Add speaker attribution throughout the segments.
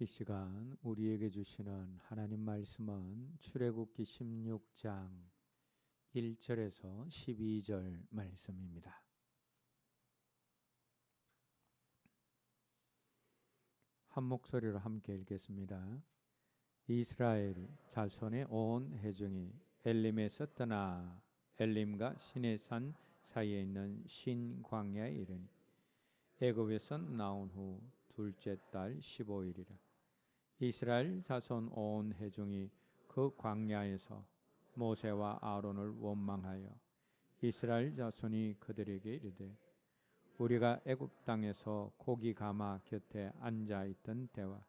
Speaker 1: 이 시간 우리에게 주시는 하나님 말씀은 출애굽기 16장 1절에서 12절 말씀입니다. 한 목소리로 함께 읽겠습니다. 이스라엘 자손의 온 회중이 엘림에서 떠나 엘림과 시내산 사이에 있는 신광야에 이르니 애굽에서 나온 후 둘째 달 15일이라. 이스라엘 자손 온 회중이 그 광야에서 모세와 아론을 원망하여 이스라엘 자손이 그들에게 이르되 우리가 애굽 땅에서 고기 가마 곁에 앉아 있던 때와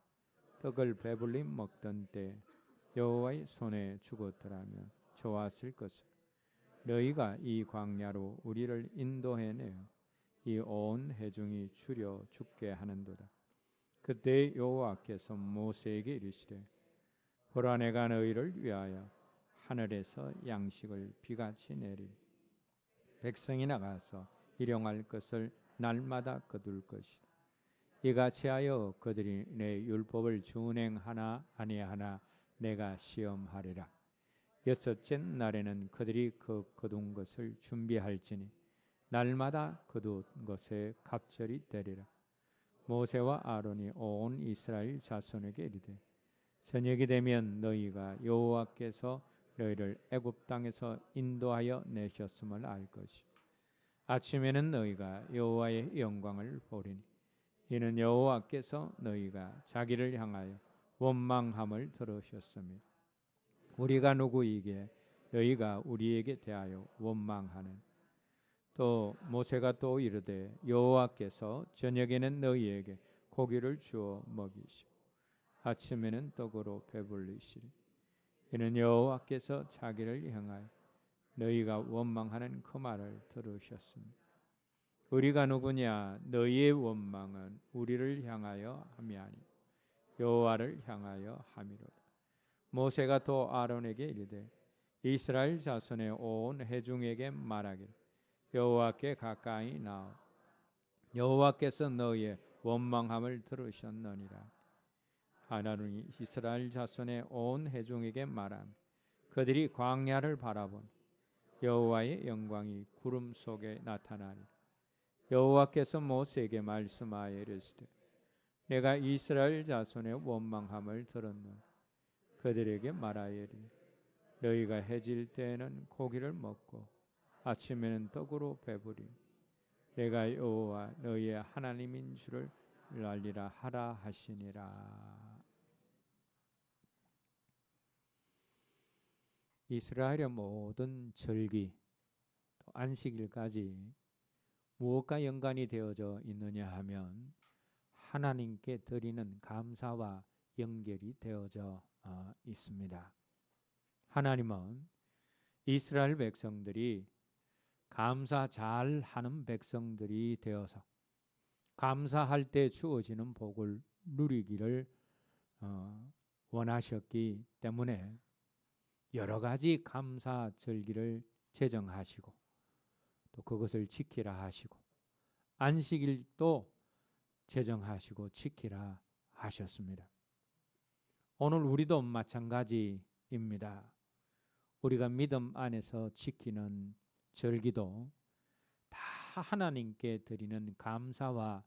Speaker 1: 떡을 배불리 먹던 때 여호와의 손에 죽었더라면 좋았을 것을 너희가 이 광야로 우리를 인도해내어 이 온 회중이 추려 죽게 하는도다. 그때 여호와께서 모세에게 이르시되 보라 내가 너희를 위하여 하늘에서 양식을 비같이 내리니 백성이 나가서 일용할 것을 날마다 거둘 것이다. 이같이 하여 그들이 내 율법을 준행하나 아니하나 내가 시험하리라. 여섯째 날에는 그들이 그 거둔 것을 준비할지니 날마다 거둔 것에 갑절이 되리라. 모세와 아론이 온 이스라엘 자손에게 이르되 저녁이 되면 너희가 여호와께서 너희를 애굽 땅에서 인도하여 내셨음을 알 것이요 아침에는 너희가 여호와의 영광을 보리니 이는 여호와께서 너희가 자기를 향하여 원망함을 들으셨으며 우리가 누구이기에 너희가 우리에게 대하여 원망하는. 또 모세가 또 이르되 여호와께서 저녁에는 너희에게 고기를 주어 먹이시고 아침에는 떡으로 배불리시리. 이는 여호와께서 자기를 향하여 너희가 원망하는 그 말을 들으셨습니다. 우리가 누구냐? 너희의 원망은 우리를 향하여 함이 아니 여호와를 향하여 함이로다. 모세가 또 아론에게 이르되 이스라엘 자손의 온 회중에게 말하기를 여호와께 가까이 나오 여호와께서 너희의 원망함을 들으셨느니라. 아론이 이스라엘 자손의 온 회중에게 말하며 그들이 광야를 바라보니 여호와의 영광이 구름 속에 나타나니 여호와께서 모세에게 말씀하여 이르시되 내가 이스라엘 자손의 원망함을 들었노니 그들에게 말하여 이르되 너희가 해질 때에는 고기를 먹고 아침에는 떡으로 배부리 내가 여호와 너희의 하나님인 줄을 알리라 하라 하시니라. 이스라엘의 모든 절기 또 안식일까지 무엇과 연관이 되어져 있느냐 하면 하나님께 드리는 감사와 연결이 되어져 있습니다. 하나님은 이스라엘 백성들이 감사 잘하는 백성들이 되어서 감사할 때 주어지는 복을 누리기를 원하셨기 때문에 여러 가지 감사 절기를 제정하시고 또 그것을 지키라 하시고 안식일도 제정하시고 지키라 하셨습니다. 오늘 우리도 마찬가지입니다. 우리가 믿음 안에서 지키는 절기도 다 하나님께 드리는 감사와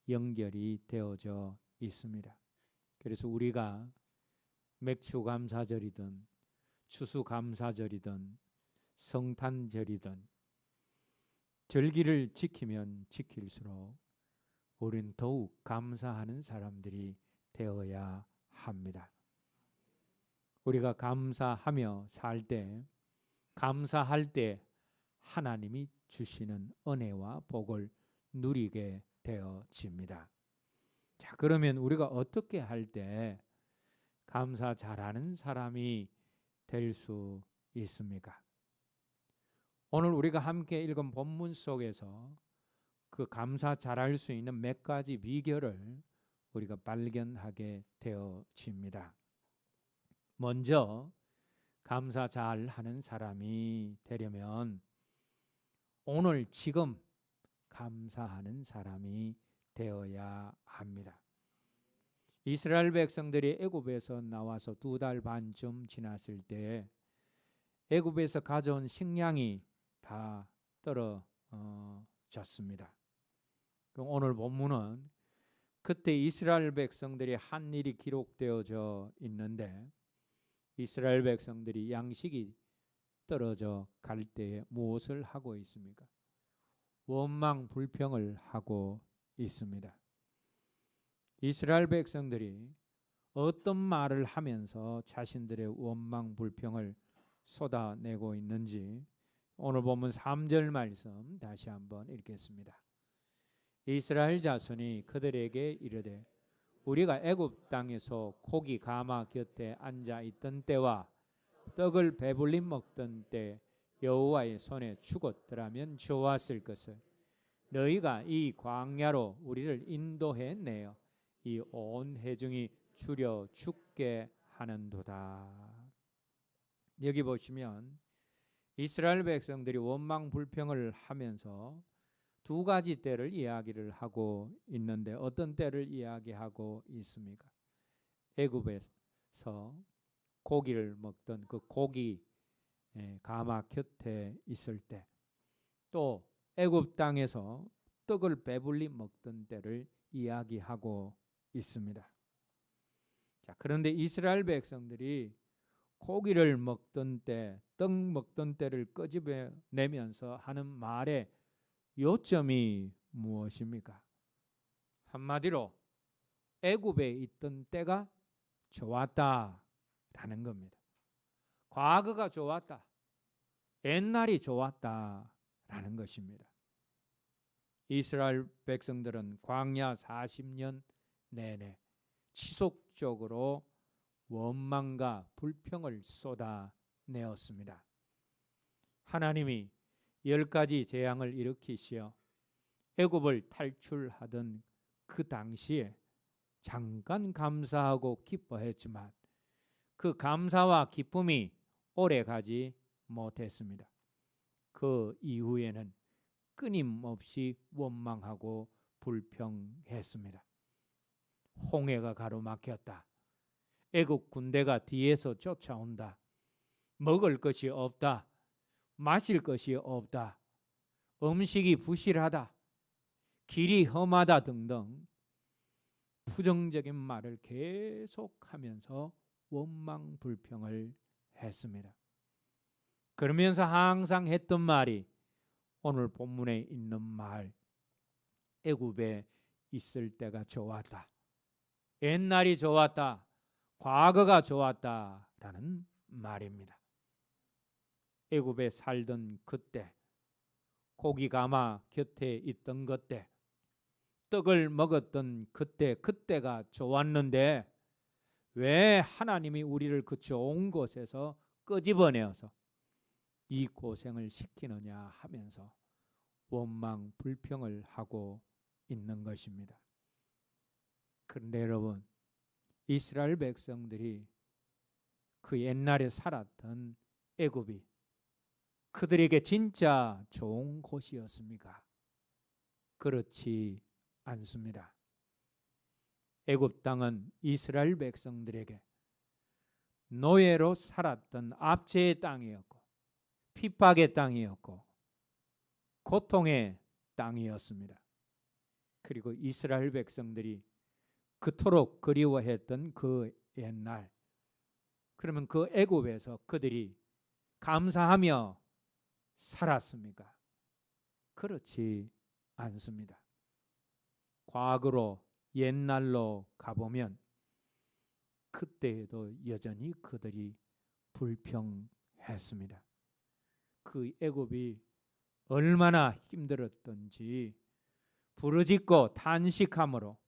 Speaker 1: 연결이 되어져 있습니다. 그래서 우리가 맥주감사절이든 추수감사절이든 성탄절이든 절기를 지키면 지킬수록 우리는 더욱 감사하는 사람들이 되어야 합니다. 우리가 감사하며 살 때, 감사할 때 하나님이 주시는 은혜와 복을 누리게 되어집니다. 자, 그러면 우리가 어떻게 할 때 감사 잘하는 사람이 될 수 있습니까? 오늘 우리가 함께 읽은 본문 속에서 그 감사 잘할 수 있는 몇 가지 비결을 우리가 발견하게 되어집니다. 먼저 감사 잘하는 사람이 되려면 오늘 지금 감사하는 사람이 되어야 합니다. 이스라엘 백성들이 애굽에서 나와서 2달 반쯤 지났을 때 애굽에서 가져온 식량이 다 떨어졌습니다. 오늘 본문은 그때 이스라엘 백성들이 한 일이 기록되어져 있는데, 이스라엘 백성들이 양식이 떨어져 갈 때에 무엇을 하고 있습니까? 원망 불평을 하고 있습니다. 이스라엘 백성들이 어떤 말을 하면서 자신들의 원망 불평을 쏟아내고 있는지 오늘 본문 3절 말씀 다시 한번 읽겠습니다. 이스라엘 자손이 그들에게 이르되 우리가 애굽 땅에서 고기 가마 곁에 앉아 있던 때와 떡을 배불리 먹던 때 여호와의 손에 죽었더라면 좋았을 것을 너희가 이 광야로 우리를 인도해 내어 이 온 회중이 주려 죽게 하는도다. 여기 보시면 이스라엘 백성들이 원망 불평을 하면서 2가지 때를 이야기를 하고 있는데, 어떤 때를 이야기하고 있습니까? 애굽에서 고기를 먹던 그 고기 가마 곁에 있을 때, 또 애굽 땅에서 떡을 배불리 먹던 때를 이야기하고 있습니다. 자, 그런데 이스라엘 백성들이 고기를 먹던 때, 떡 먹던 때를 끄집어내면서 하는 말의 요점이 무엇입니까? 한마디로 애굽에 있던 때가 좋았다라는 겁니다. 과거가 좋았다, 옛날이 좋았다라는 것입니다. 이스라엘 백성들은 광야 40년 내내 지속적으로 원망과 불평을 쏟아내었습니다. 하나님이 10가지 재앙을 일으키시어 애굽을 탈출하던 그 당시에 잠깐 감사하고 기뻐했지만 그 감사와 기쁨이 오래 가지 못했습니다. 그 이후에는 끊임없이 원망하고 불평했습니다. 홍해가 가로막혔다. 애국 군대가 뒤에서 쫓아온다. 먹을 것이 없다. 마실 것이 없다. 음식이 부실하다. 길이 험하다 등등 부정적인 말을 계속하면서 원망 불평을 했습니다. 그러면서 항상 했던 말이 오늘 본문에 있는 말, 애굽에 있을 때가 좋았다. 옛날이 좋았다. 과거가 좋았다라는 말입니다. 애굽에 살던 그때, 고기 가마 곁에 있던 그때, 떡을 먹었던 그때가 좋았는데 왜 하나님이 우리를 그 좋은 곳에서 끄집어내어서 이 고생을 시키느냐 하면서 원망 불평을 하고 있는 것입니다. 그런데 여러분, 이스라엘 백성들이 그 옛날에 살았던 애굽이 그들에게 진짜 좋은 곳이었습니까? 그렇지 않습니다. 애굽 땅은 이스라엘 백성들에게 노예로 살았던 압제의 땅이었고 핍박의 땅이었고 고통의 땅이었습니다. 그리고 이스라엘 백성들이 그토록 그리워했던 그 옛날, 그러면 그 애굽에서 그들이 감사하며 살았습니까? 그렇지 않습니다. 과거로 옛날로 가보면 그때에도 여전히 그들이 불평했습니다. 그 애굽이 얼마나 힘들었던지 부르짖고 탄식함으로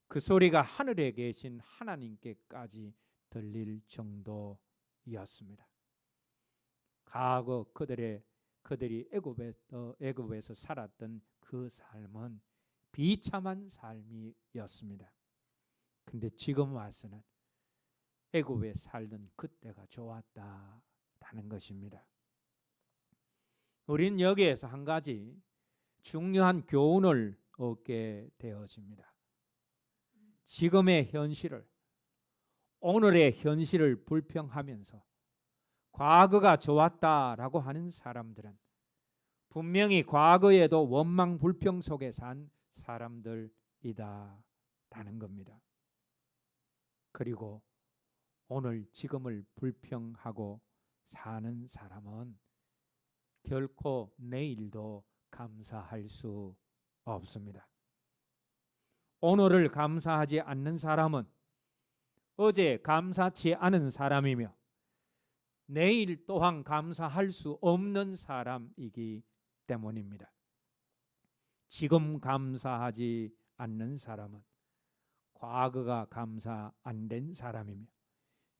Speaker 1: 그 소리가 하늘에 계신 하나님께까지 들릴 정도였습니다. 과거 그들이 애굽에서 살았던 그 삶은 비참한 삶이었습니다. 근데 지금 와서는 애굽에 살던 그때가 좋았다라는 것입니다. 우린 여기에서 한 가지 중요한 교훈을 얻게 되어집니다. 지금의 현실을, 오늘의 현실을 불평하면서 과거가 좋았다라고 하는 사람들은 분명히 과거에도 원망 불평 속에 산 사람들이다라는 겁니다. 그리고 오늘 지금을 불평하고 사는 사람은 결코 내일도 감사할 수 없습니다. 오늘을 감사하지 않는 사람은 어제 감사치 않은 사람이며 내일 또한 감사할 수 없는 사람이기 때문입니다. 지금 감사하지 않는 사람은 과거가 감사 안 된 사람이며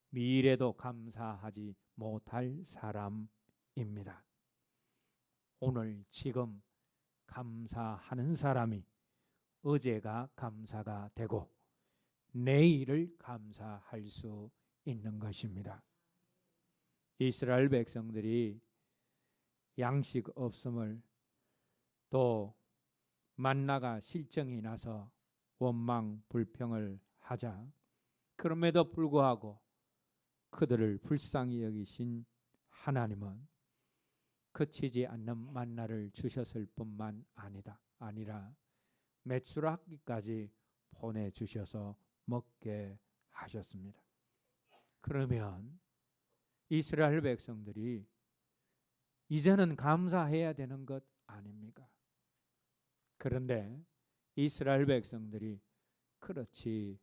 Speaker 1: 미래도 감사하지 못할 사람입니다. 오늘 지금 감사하는 사람이 어제가 감사가 되고 내일을 감사할 수 있는 것입니다. 이스라엘 백성들이 양식 없음을, 또 만나가 실정이 나서 원망 불평을 하자 그럼에도 불구하고 그들을 불쌍히 여기신 하나님은 그치지 않는 만나를 주셨을 뿐만 아니라 메추라기까지 보내주셔서 먹게 하셨습니다. 그러면 이스라엘 백성들이 이제는 감사해야 되는 것 아닙니까? 그런데 이스라엘 백성들이 그렇지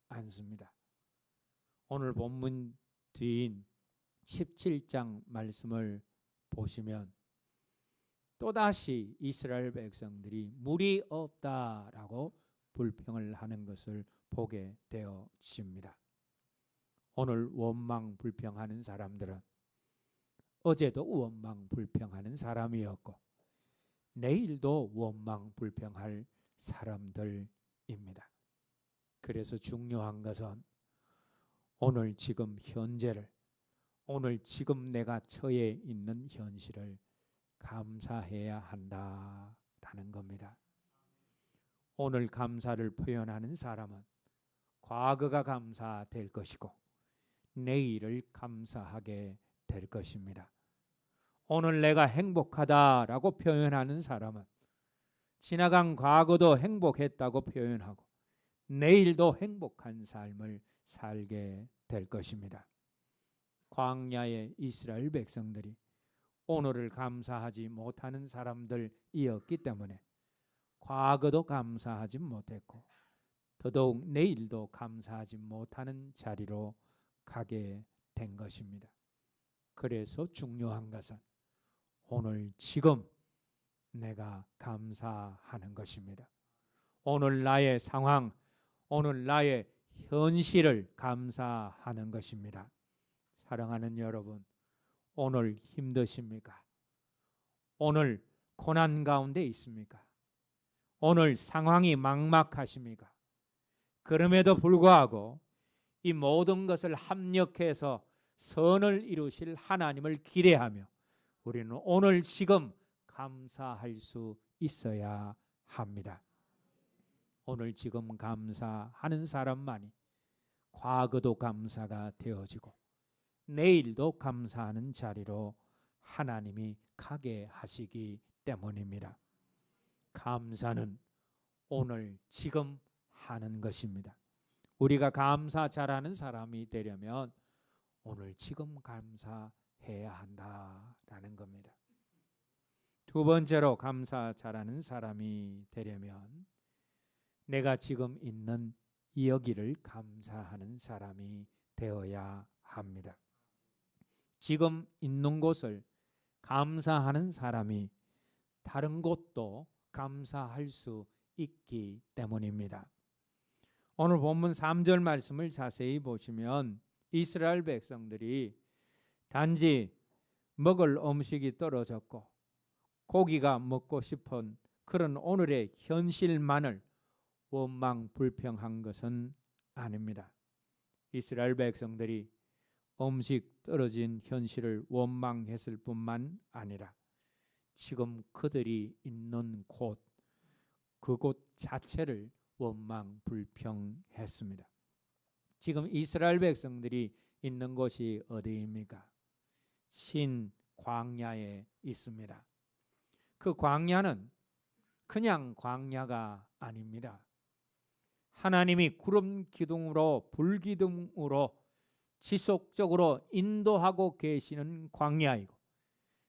Speaker 1: 않습니다. 오늘 본문 뒤인 17장 말씀을 보시면 또다시 이스라엘 백성들이 물이 없다라고 불평을 하는 것을 보게 되어집니다. 오늘 원망 불평하는 사람들은 어제도 원망 불평하는 사람이었고 내일도 원망 불평할 사람들입니다. 그래서 중요한 것은 오늘 지금 현재를, 오늘 지금 내가 처해 있는 현실을 감사해야 한다라는 겁니다. 오늘 감사를 표현하는 사람은 과거가 감사될 것이고 내일을 감사하게 될 것입니다. 오늘 내가 행복하다라고 표현하는 사람은 지나간 과거도 행복했다고 표현하고 내일도 행복한 삶을 살게 될 것입니다. 광야의 이스라엘 백성들이 오늘을 감사하지 못하는 사람들이었기 때문에 과거도 감사하지 못했고 더더욱 내일도 감사하지 못하는 자리로 가게 된 것입니다. 그래서 중요한 것은 오늘 지금 내가 감사하는 것입니다. 오늘 나의 상황, 오늘 나의 현실을 감사하는 것입니다. 사랑하는 여러분, 오늘 힘드십니까? 오늘 고난 가운데 있습니까? 오늘 상황이 막막하십니까? 그럼에도 불구하고 이 모든 것을 합력해서 선을 이루실 하나님을 기대하며 우리는 오늘 지금 감사할 수 있어야 합니다. 오늘 지금 감사하는 사람만이 과거도 감사가 되어지고 내일도 감사하는 자리로 하나님이 가게 하시기 때문입니다. 감사는 오늘 지금 하는 것입니다. 우리가 감사 잘하는 사람이 되려면 오늘 지금 감사해야 한다라는 겁니다. 두 번째로 감사 잘하는 사람이 되려면 내가 지금 있는 여기를 감사하는 사람이 되어야 합니다. 지금 있는 곳을 감사하는 사람이 다른 곳도 감사할 수 있기 때문입니다. 오늘 본문 3절 말씀을 자세히 보시면 이스라엘 백성들이 단지 먹을 음식이 떨어졌고 고기가 먹고 싶은 그런 오늘의 현실만을 원망 불평한 것은 아닙니다. 이스라엘 백성들이 음식 떨어진 현실을 원망했을 뿐만 아니라 지금 그들이 있는 곳, 그곳 자체를 원망불평했습니다. 지금 이스라엘 백성들이 있는 곳이 어디입니까? 신 광야에 있습니다. 그 광야는 그냥 광야가 아닙니다. 하나님이 구름 기둥으로 불 기둥으로 지속적으로 인도하고 계시는 광야이고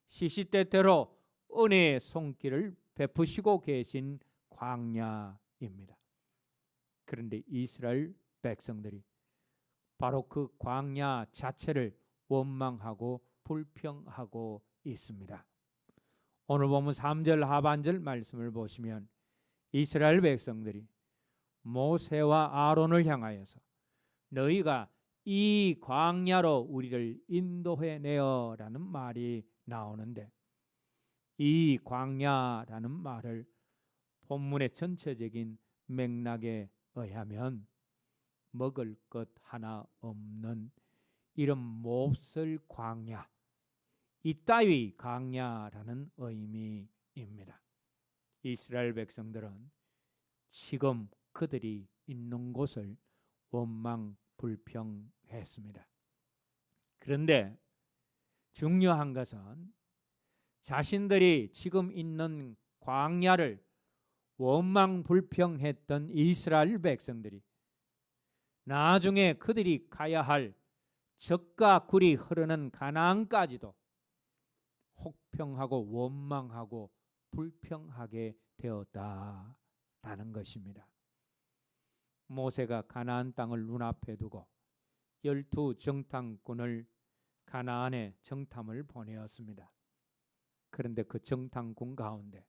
Speaker 1: 시시때때로 은혜의 손길을 베푸시고 계신 광야입니다. 그런데 이스라엘 백성들이 바로 그 광야 자체를 원망하고 불평하고 있습니다. 오늘 보면 3절 하반절 말씀을 보시면 이스라엘 백성들이 모세와 아론을 향하여서 너희가 이 광야로 우리를 인도해내어 라는 말이 나오는데, 이 광야라는 말을 본문의 전체적인 맥락에 의하면 먹을 것 하나 없는 이런 몹쓸 광야, 이따위 광야라는 의미입니다. 이스라엘 백성들은 지금 그들이 있는 곳을 원망불평했습니다. 그런데 중요한 것은 자신들이 지금 있는 광야를 원망불평했던 이스라엘 백성들이 나중에 그들이 가야 할 젖과 꿀이 흐르는 가나안까지도 혹평하고 원망하고 불평하게 되었다라는 것입니다. 모세가 가나안 땅을 눈앞에 두고 12 정탐꾼을 가나안에 정탐을 보내었습니다. 그런데 그 정탐꾼 가운데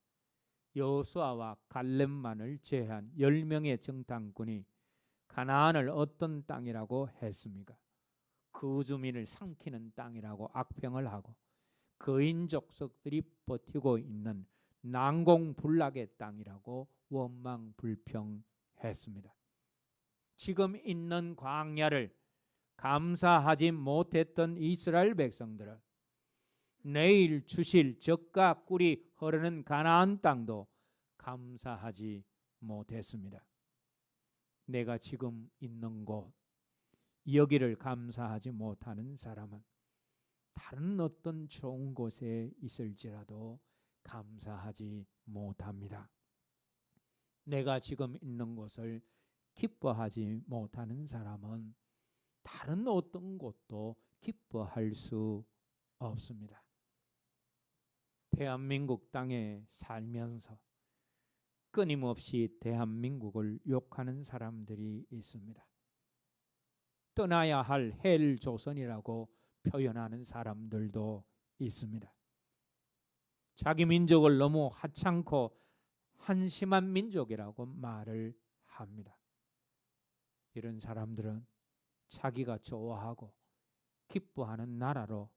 Speaker 1: 여호수아와 갈렙만을 제외한 10명의 정탐꾼이 가나안을 어떤 땅이라고 했습니까? 그 주민을 삼키는 땅이라고 악평을 하고 거인 족속들이 버티고 있는 난공불락의 땅이라고 원망불평했습니다. 지금 있는 광야를 감사하지 못했던 이스라엘 백성들은 내일 주실 젖과 꿀이 흐르는 가나안 땅도 감사하지 못했습니다. 내가 지금 있는 곳, 여기를 감사하지 못하는 사람은 다른 어떤 좋은 곳에 있을지라도 감사하지 못합니다. 내가 지금 있는 곳을 기뻐하지 못하는 사람은 다른 어떤 곳도 기뻐할 수 없습니다. 대한민국 땅에 살면서 끊임없이 대한민국을 욕하는 사람들이 있습니다. 떠나야 할 헬조선이라고 표현하는 사람들도 있습니다. 자기 민족을 너무 하찮고 한심한 민족이라고 말을 합니다. 이런 사람들은 자기가 좋아하고 기뻐하는 나라로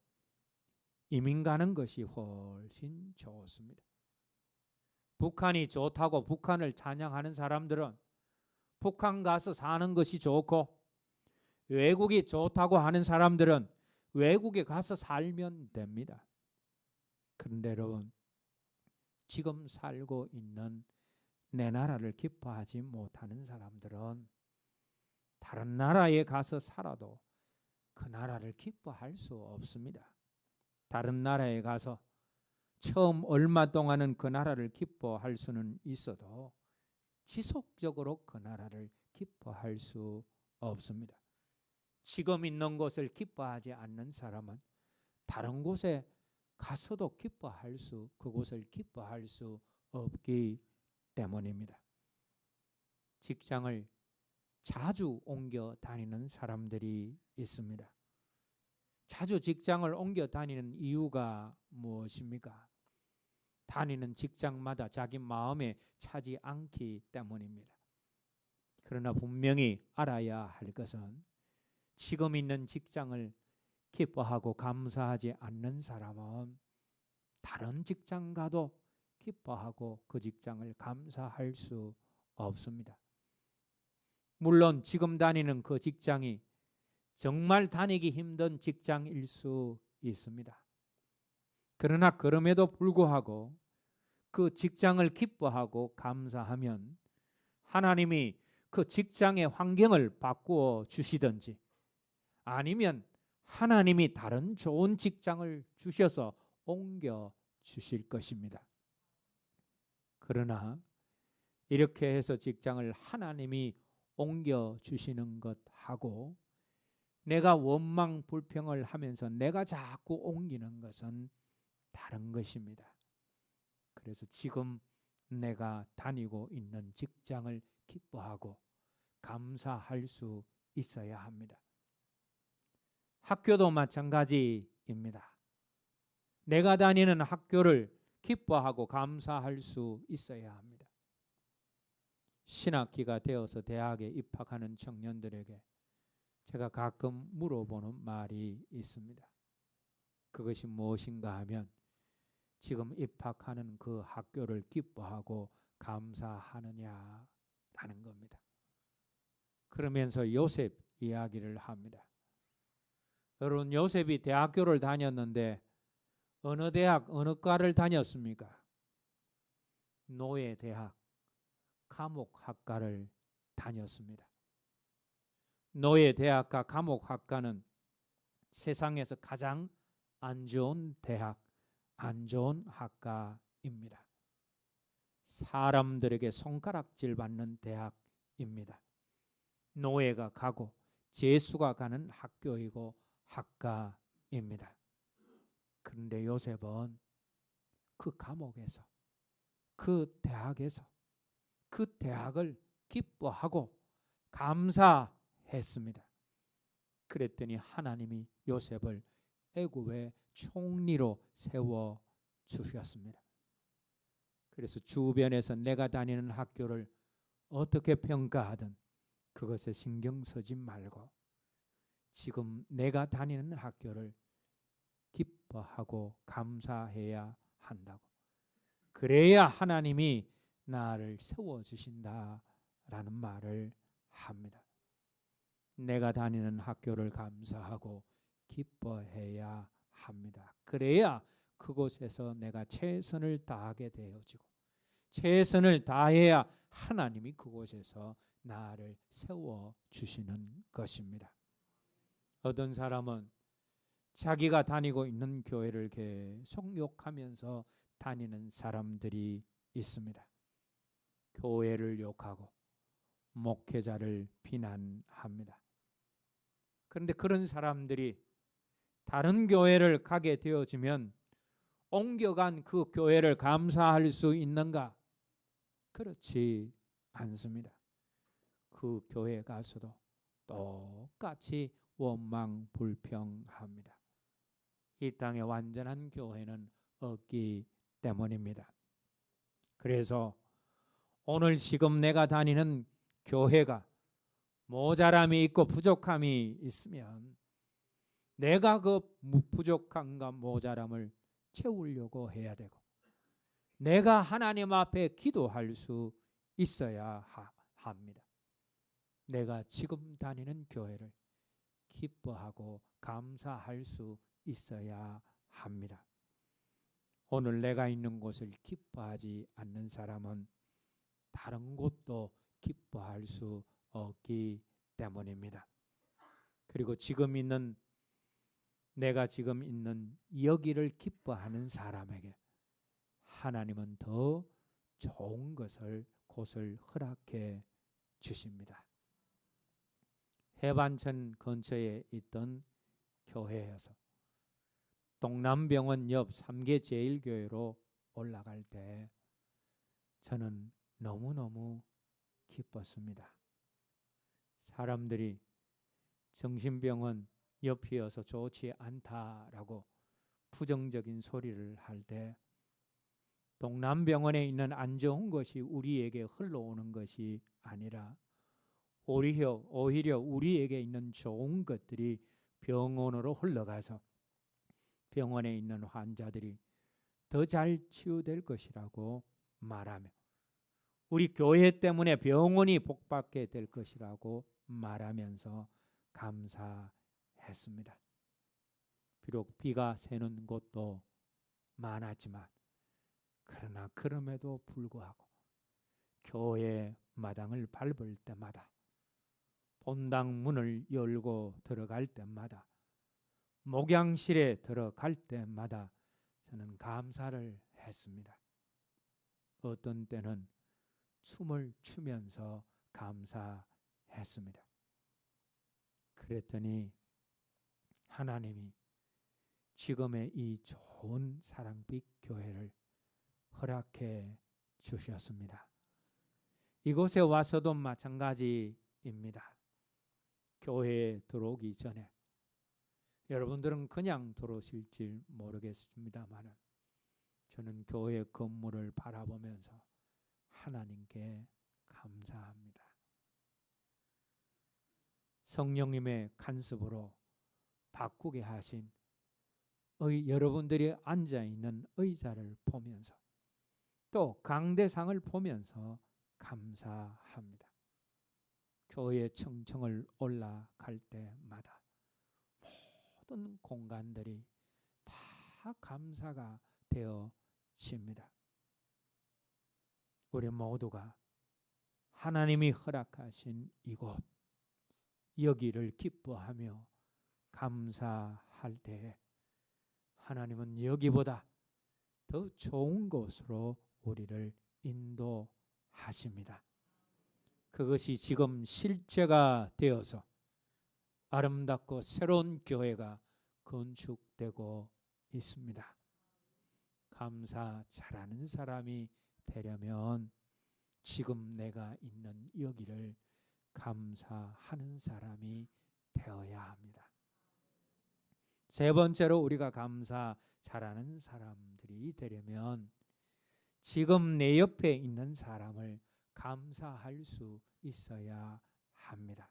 Speaker 1: 이민 가는 것이 훨씬 좋습니다. 북한이 좋다고 북한을 찬양하는 사람들은 북한 가서 사는 것이 좋고, 외국이 좋다고 하는 사람들은 외국에 가서 살면 됩니다. 그런데 여러분, 지금 살고 있는 내 나라를 기뻐하지 못하는 사람들은 다른 나라에 가서 살아도 그 나라를 기뻐할 수 없습니다. 다른 나라에 가서 처음 얼마 동안은 그 나라를 기뻐할 수는 있어도 지속적으로 그 나라를 기뻐할 수 없습니다. 지금 있는 곳을 기뻐하지 않는 사람은 다른 곳에 가서도 그곳을 기뻐할 수 없기 때문입니다. 직장을 자주 옮겨 다니는 사람들이 있습니다. 자주 직장을 옮겨 다니는 이유가 무엇입니까? 다니는 직장마다 자기 마음에 차지 않기 때문입니다. 그러나 분명히 알아야 할 것은 지금 있는 직장을 기뻐하고 감사하지 않는 사람은 다른 직장 가도 기뻐하고 그 직장을 감사할 수 없습니다. 물론 지금 다니는 그 직장이 정말 다니기 힘든 직장일 수 있습니다. 그러나 그럼에도 불구하고 그 직장을 기뻐하고 감사하면 하나님이 그 직장의 환경을 바꾸어 주시든지 아니면 하나님이 다른 좋은 직장을 주셔서 옮겨 주실 것입니다. 그러나 이렇게 해서 직장을 하나님이 옮겨 주시는 것하고 내가 원망 불평을 하면서 내가 자꾸 옮기는 것은 다른 것입니다. 그래서 지금 내가 다니고 있는 직장을 기뻐하고 감사할 수 있어야 합니다. 학교도 마찬가지입니다. 내가 다니는 학교를 기뻐하고 감사할 수 있어야 합니다. 신학기가 되어서 대학에 입학하는 청년들에게 제가 가끔 물어보는 말이 있습니다. 그것이 무엇인가 하면 지금 입학하는 그 학교를 기뻐하고 감사하느냐라는 겁니다. 그러면서 요셉 이야기를 합니다. 여러분, 요셉이 대학교를 다녔는데 어느 대학, 어느 과를 다녔습니까? 노예대학, 감옥학과를 다녔습니다. 노예대학과 감옥학과는 세상에서 가장 안 좋은 대학, 안 좋은 학과입니다. 사람들에게 손가락질 받는 대학입니다. 노예가 가고 죄수가 가는 학교이고 학과입니다. 그런데 요셉은 그 감옥에서, 그 대학에서 그 대학을 기뻐하고 감사했습니다. 그랬더니 하나님이 요셉을 애굽의 총리로 세워 주셨습니다. 그래서 주변에서 내가 다니는 학교를 어떻게 평가하든 그것에 신경 쓰지 말고 지금 내가 다니는 학교를 기뻐하고 감사해야 한다고. 그래야 하나님이 나를 세워주신다라는 말을 합니다. 내가 다니는 학교를 감사하고 기뻐해야 합니다. 그래야 그곳에서 내가 최선을 다하게 되어지고 최선을 다해야 하나님이 그곳에서 나를 세워주시는 것입니다. 어떤 사람은 자기가 다니고 있는 교회를 계속 욕하면서 다니는 사람들이 있습니다. 교회를 욕하고 목회자를 비난합니다. 그런데 그런 사람들이 다른 교회를 가게 되어지면 옮겨간 그 교회를 감사할 수 있는가? 그렇지 않습니다. 그 교회에 가서도 똑같이 원망 불평합니다. 이 땅에 완전한 교회는 없기 때문입니다. 그래서 오늘 지금 내가 다니는 교회가 모자람이 있고 부족함이 있으면 내가 그 부족함과 모자람을 채우려고 해야 되고 내가 하나님 앞에 기도할 수 있어야 합니다. 내가 지금 다니는 교회를 기뻐하고 감사할 수 있어야 합니다. 오늘 내가 있는 곳을 기뻐하지 않는 사람은 다른 곳도 기뻐할 수 없기 때문입니다. 그리고 내가 지금 있는 여기를 기뻐하는 사람에게 하나님은 더 좋은 곳을 허락해 주십니다. 해반천 근처에 있던 교회에서 동남병원 옆 3개 제일교회로 올라갈 때 저는 너무너무 기뻤습니다. 사람들이 정신병원 옆이어서 좋지 않다라고 부정적인 소리를 할 때 동남병원에 있는 안 좋은 것이 우리에게 흘러오는 것이 아니라 오히려 우리에게 있는 좋은 것들이 병원으로 흘러가서 병원에 있는 환자들이 더 잘 치유될 것이라고 말하며 우리 교회 때문에 병원이 복받게 될 것이라고 말하면서 감사했습니다. 비록 비가 새는 곳도 많았지만 그러나 그럼에도 불구하고 교회 마당을 밟을 때마다, 본당 문을 열고 들어갈 때마다, 목양실에 들어갈 때마다 저는 감사를 했습니다. 어떤 때는 춤을 추면서 감사했습니다. 그랬더니 하나님이 지금의 이 좋은 사랑빛 교회를 허락해 주셨습니다. 이곳에 와서도 마찬가지입니다. 교회에 들어오기 전에 여러분들은 그냥 들어오실지 모르겠습니다만 저는 교회 건물을 바라보면서 하나님께 감사합니다. 성령님의 간섭으로 바꾸게 하신 여러분들이 앉아있는 의자를 보면서 또 강대상을 보면서 감사합니다. 교회 청청을 올라갈 때마다 모든 공간들이 다 감사가 되어집니다. 우리 모두가 하나님이 허락하신 이곳, 여기를 기뻐하며 감사할 때에 하나님은 여기보다 더 좋은 곳으로 우리를 인도하십니다. 그것이 지금 실제가 되어서 아름답고 새로운 교회가 건축되고 있습니다. 감사 잘하는 사람이 되려면 지금 내가 있는 여기를 감사하는 사람이 되어야 합니다. 세 번째로 우리가 감사 잘하는 사람들이 되려면 지금 내 옆에 있는 사람을 감사할 수 있어야 합니다.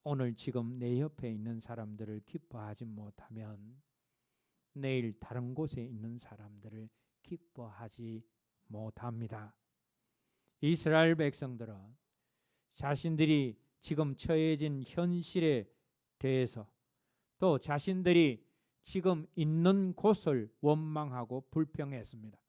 Speaker 1: 오늘 지금 내 옆에 있는 사람들을 기뻐하지 못하면 내일 다른 곳에 있는 사람들을 기뻐하지 못합니다. 이스라엘 백성들은 자신들이 지금 처해진 현실에 대해서 또 자신들이 지금 있는 곳을 원망하고 불평했습니다.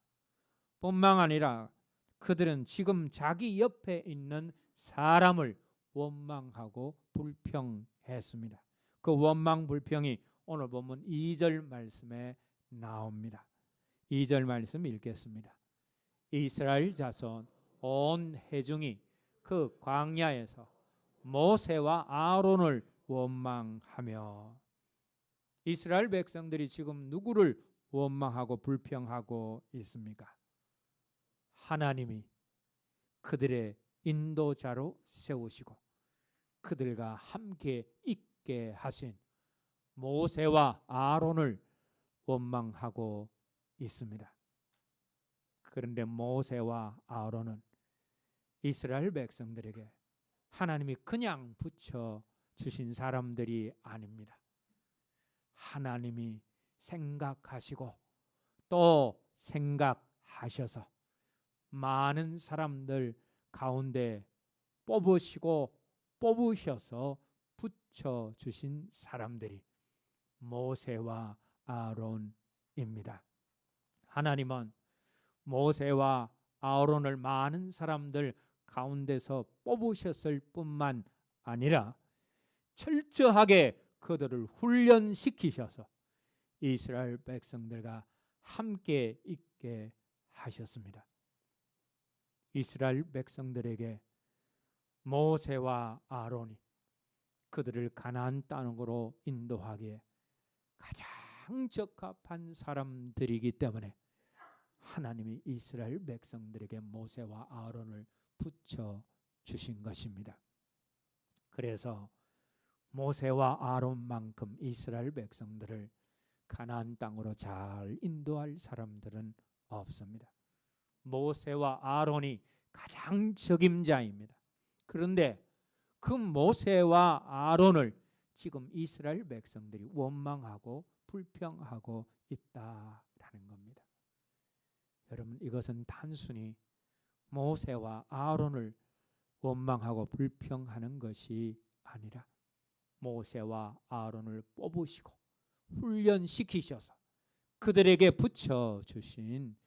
Speaker 1: 뿐만 아니라 그들은 지금 자기 옆에 있는 사람을 원망하고 불평했습니다. 그 원망 불평이 오늘 보면 2절 말씀에 나옵니다. 2절 말씀 읽겠습니다. 이스라엘 자손 온 회중이 그 광야에서 모세와 아론을 원망하며, 이스라엘 백성들이 지금 누구를 원망하고 불평하고 있습니까? 하나님이 그들의 인도자로 세우시고 그들과 함께 있게 하신 모세와 아론을 원망하고 있습니다. 그런데 모세와 아론은 이스라엘 백성들에게 하나님이 그냥 붙여 주신 사람들이 아닙니다. 하나님이 생각하시고 또 생각하셔서 많은 사람들 가운데 뽑으셔서 붙여주신 사람들이 모세와 아론입니다. 하나님은 모세와 아론을 많은 사람들 가운데서 뽑으셨을 뿐만 아니라 철저하게 그들을 훈련시키셔서 이스라엘 백성들과 함께 있게 하셨습니다. 이스라엘 백성들에게 모세와 아론이 그들을 가나안 땅으로 인도하기에 가장 적합한 사람들이기 때문에 하나님이 이스라엘 백성들에게 모세와 아론을 붙여 주신 것입니다. 그래서 모세와 아론만큼 이스라엘 백성들을 가나안 땅으로 잘 인도할 사람들은 없습니다. 모세와 아론이 가장 적임자입니다. 그런데 그 모세와 아론을 지금 이스라엘 백성들이 원망하고 불평하고 있다라는 겁니다. 여러분, 이것은 단순히 모세와 아론을 원망하고 불평하는 것이 아니라 모세와 아론을 뽑으시고 훈련시키셔서 그들에게 붙여주신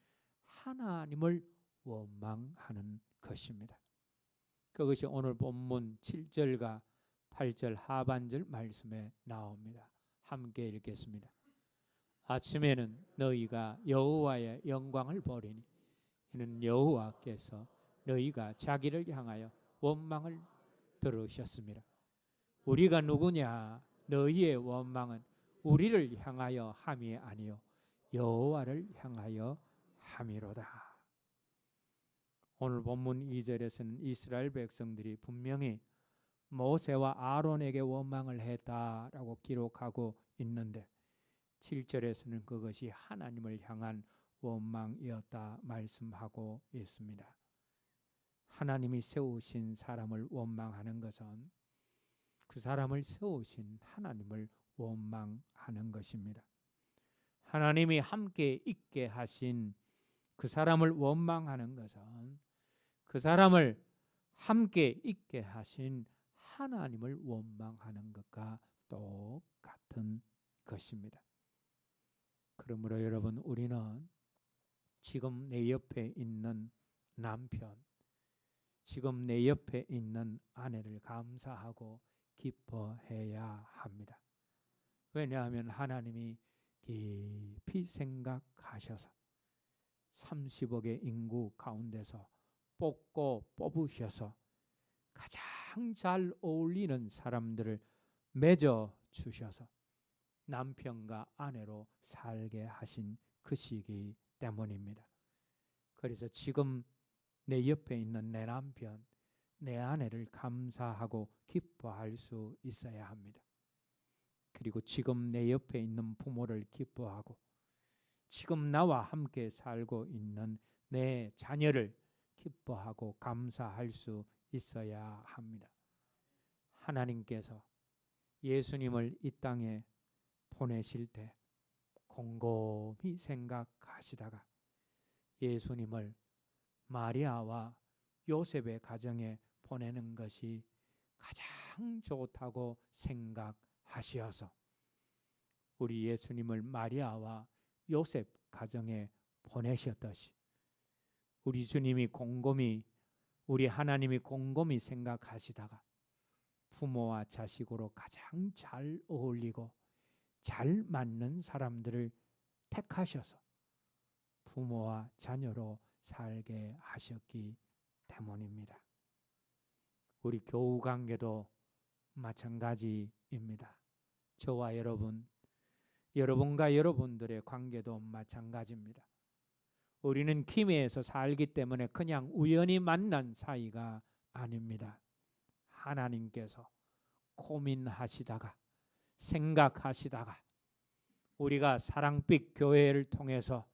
Speaker 1: 하나님을 원망하는 것입니다. 그것이 오늘 본문 7절과 8절 하반절 말씀에 나옵니다. 함께 읽겠습니다. 아침에는 너희가 여호와의 영광을 보리니 이는 여호와께서 너희가 자기를 향하여 원망을 들으셨습니다. 우리가 누구냐? 너희의 원망은 우리를 향하여 함이 아니요 여호와를 향하여 함이로다. 오늘 본문 2절에서는 이스라엘 백성들이 분명히 모세와 아론에게 원망을 했다라고 기록하고 있는데 7절에서는 그것이 하나님을 향한 원망이었다 말씀하고 있습니다. 하나님이 세우신 사람을 원망하는 것은 그 사람을 세우신 하나님을 원망하는 것입니다. 하나님이 함께 있게 하신 그 사람을 원망하는 것은 그 사람을 함께 있게 하신 하나님을 원망하는 것과 똑같은 것입니다. 그러므로 여러분, 우리는 지금 내 옆에 있는 남편, 지금 내 옆에 있는 아내를 감사하고 기뻐해야 합니다. 왜냐하면 하나님이 깊이 생각하셔서 30억의 인구 가운데서 뽑고 뽑으셔서 가장 잘 어울리는 사람들을 맺어 주셔서 남편과 아내로 살게 하신 것이기 때문입니다. 그래서 지금 내 옆에 있는 내 남편, 내 아내를 감사하고 기뻐할 수 있어야 합니다. 그리고 지금 내 옆에 있는 부모를 기뻐하고 지금 나와 함께 살고 있는 내 자녀를 기뻐하고 감사할 수 있어야 합니다. 하나님께서 예수님을 이 땅에 보내실 때 곰곰이 생각하시다가 예수님을 마리아와 요셉의 가정에 보내는 것이 가장 좋다고 생각하시어서 우리 예수님을 마리아와 요셉 가정에 보내셨듯이 우리 주님이 곰곰이, 우리 하나님이 곰곰이 생각하시다가 부모와 자식으로 가장 잘 어울리고 잘 맞는 사람들을 택하셔서 부모와 자녀로 살게 하셨기 때문입니다. 우리 교우 관계도 마찬가지입니다. 저와 여러분, 여러분과 여러분들의 관계도 마찬가지입니다. 우리는 기회에서 살기 때문에 그냥 우연히 만난 사이가 아닙니다. 하나님께서 고민하시다가 생각하시다가 우리가 사랑빛 교회를 통해서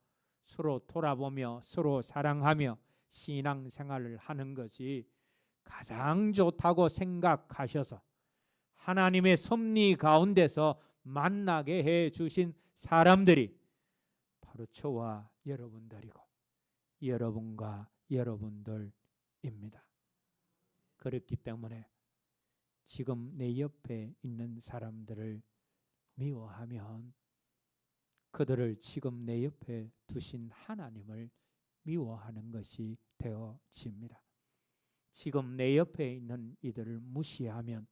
Speaker 1: 서로 돌아보며 서로 사랑하며 신앙생활을 하는 것이 가장 좋다고 생각하셔서 하나님의 섭리 가운데서 만나게 해 주신 사람들이 바로 저와 여러분들이고 여러분과 여러분들입니다. 그렇기 때문에 지금 내 옆에 있는 사람들을 미워하면 그들을 지금 내 옆에 두신 하나님을 미워하는 것이 되어집니다. 지금 내 옆에 있는 이들을 무시하면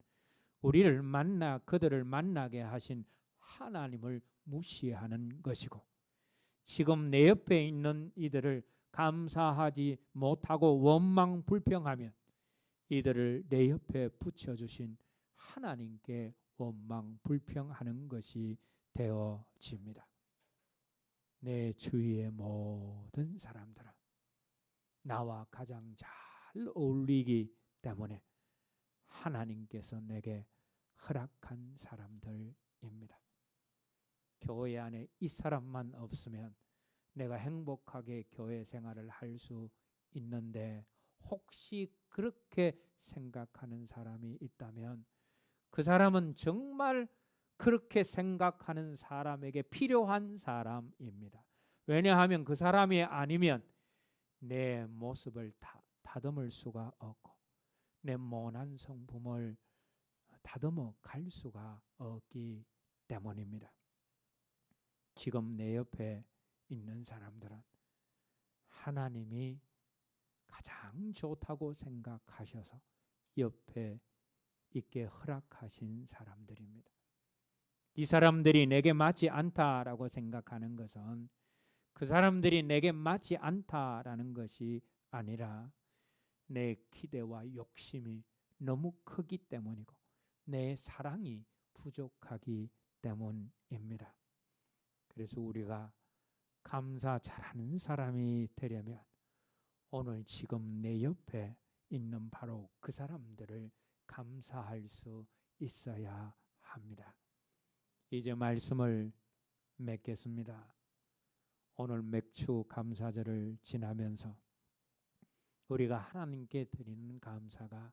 Speaker 1: 우리를 만나 그들을 만나게 하신 하나님을 무시하는 것이고 지금 내 옆에 있는 이들을 감사하지 못하고 원망 불평하면 이들을 내 옆에 붙여주신 하나님께 원망 불평하는 것이 되어집니다. 내 주위의 모든 사람들은 나와 가장 잘 어울리기 때문에 하나님께서 내게 허락한 사람들입니다. 교회 안에 이 사람만 없으면 내가 행복하게 교회 생활을 할 수 있는데 혹시 그렇게 생각하는 사람이 있다면 그 사람은 정말 그렇게 생각하는 사람에게 필요한 사람입니다. 왜냐하면 그 사람이 아니면 내 모습을 다듬을 수가 없고 내 모난 성품을 다듬어 갈 수가 없기 때문입니다. 지금 내 옆에 있는 사람들은 하나님이 가장 좋다고 생각하셔서 옆에 있게 허락하신 사람들입니다. 이 사람들이 내게 맞지 않다라고 생각하는 것은 그 사람들이 내게 맞지 않다라는 것이 아니라 내 기대와 욕심이 너무 크기 때문이고 내 사랑이 부족하기 때문입니다. 그래서 우리가 감사 잘하는 사람이 되려면 오늘 지금 내 옆에 있는 바로 그 사람들을 감사할 수 있어야 합니다. 이제 말씀을 맺겠습니다. 오늘 맥주 감사절을 지나면서 우리가 하나님께 드리는 감사가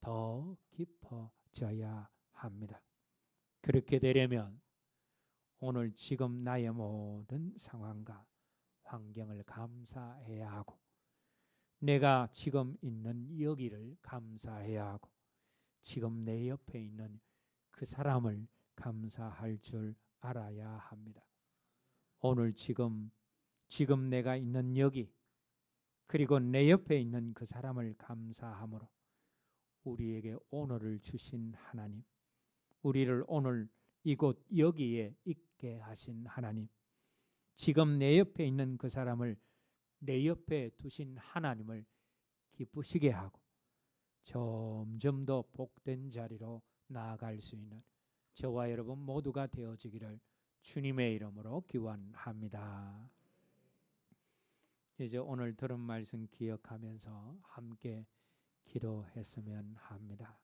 Speaker 1: 더 깊어져야 합니다. 그렇게 되려면 오늘 지금 나의 모든 상황과 환경을 감사해야 하고 내가 지금 있는 여기를 감사해야 하고 지금 내 옆에 있는 그 사람을 감사할 줄 알아야 합니다. 오늘 지금 내가 있는 여기 그리고 내 옆에 있는 그 사람을 감사함으로 우리에게 오늘을 주신 하나님, 우리를 오늘 이곳 여기에 있게 하신 하나님, 지금 내 옆에 있는 그 사람을 내 옆에 두신 하나님을 기쁘시게 하고 점점 더 복된 자리로 나아갈 수 있는 저와 여러분 모두가 되어지기를 주님의 이름으로 기원합니다. 이제 오늘 들은 말씀 기억하면서 함께 기도했으면 합니다.